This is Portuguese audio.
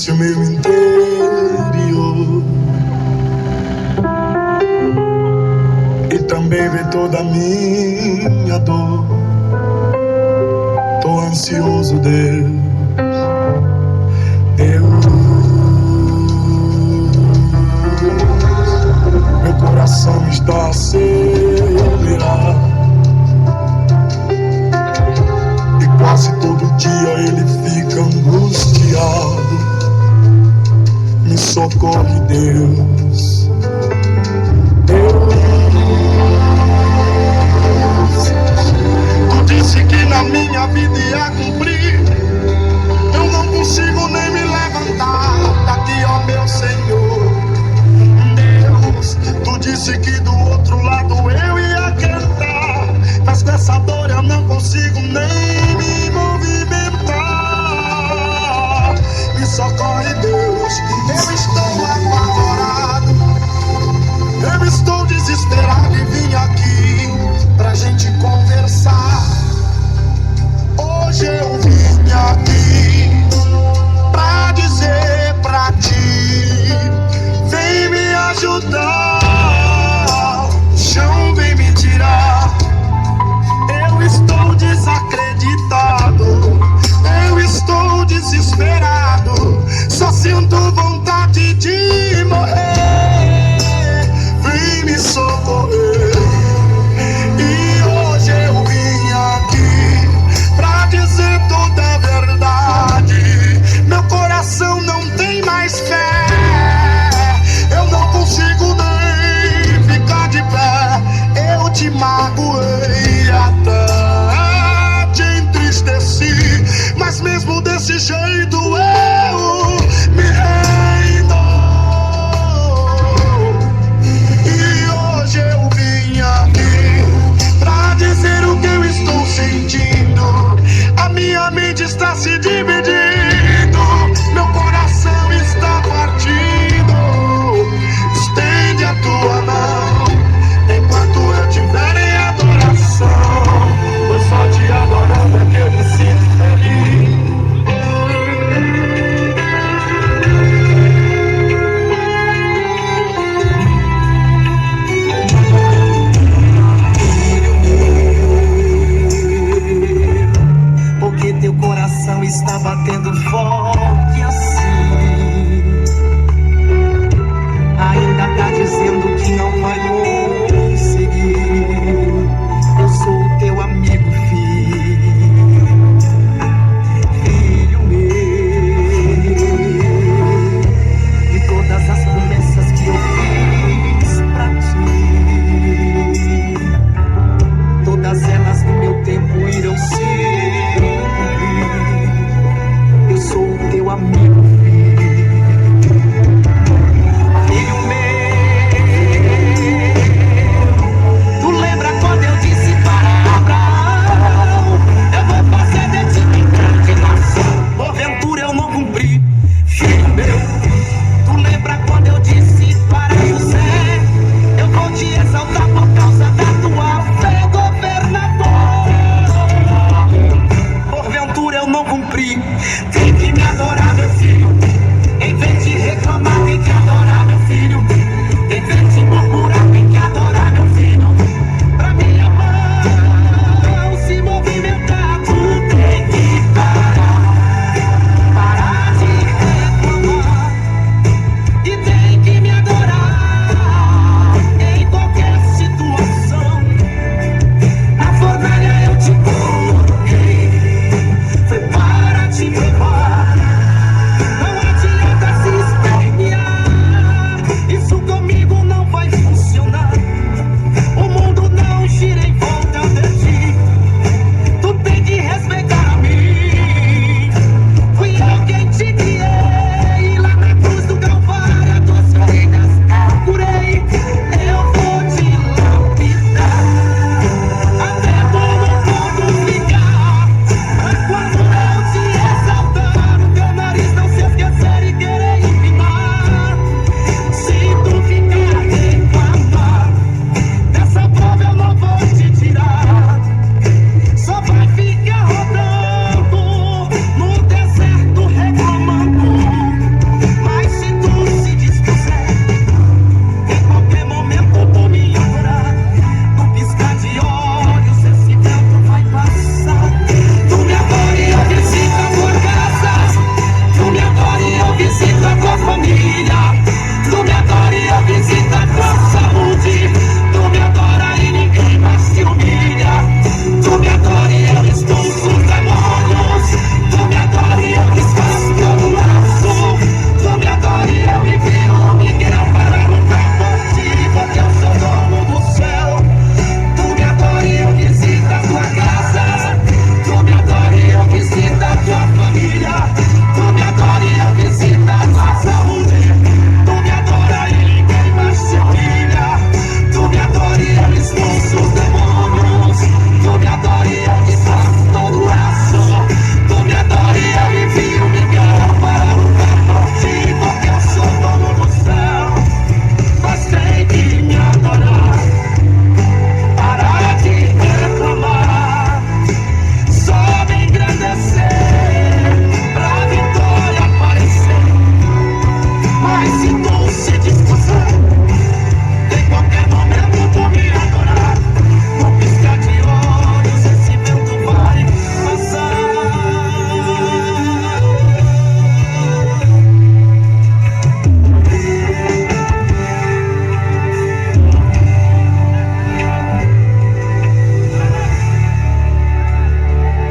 conhece o meu interior e também vê toda a minha dor. Tô ansioso, Deus, meu coração está acelerado e quase todo dia ele fica angustiado. Me socorre, Deus, Tu disse que na minha vida ia cumprir. Eu não consigo nem me levantar daqui, ó meu Senhor. Deus, Tu disse que do outro lado eu ia cantar, mas dessa dor eu não consigo nem me movimentar. Me socorre, Deus, eu estou apavorado, eu estou desesperado e vim aqui pra gente conversar. Hoje eu vim aqui pra dizer pra ti: vem me ajudar, o chão vem me tirar. Eu estou desacreditado, eu estou desesperado, só sinto vontade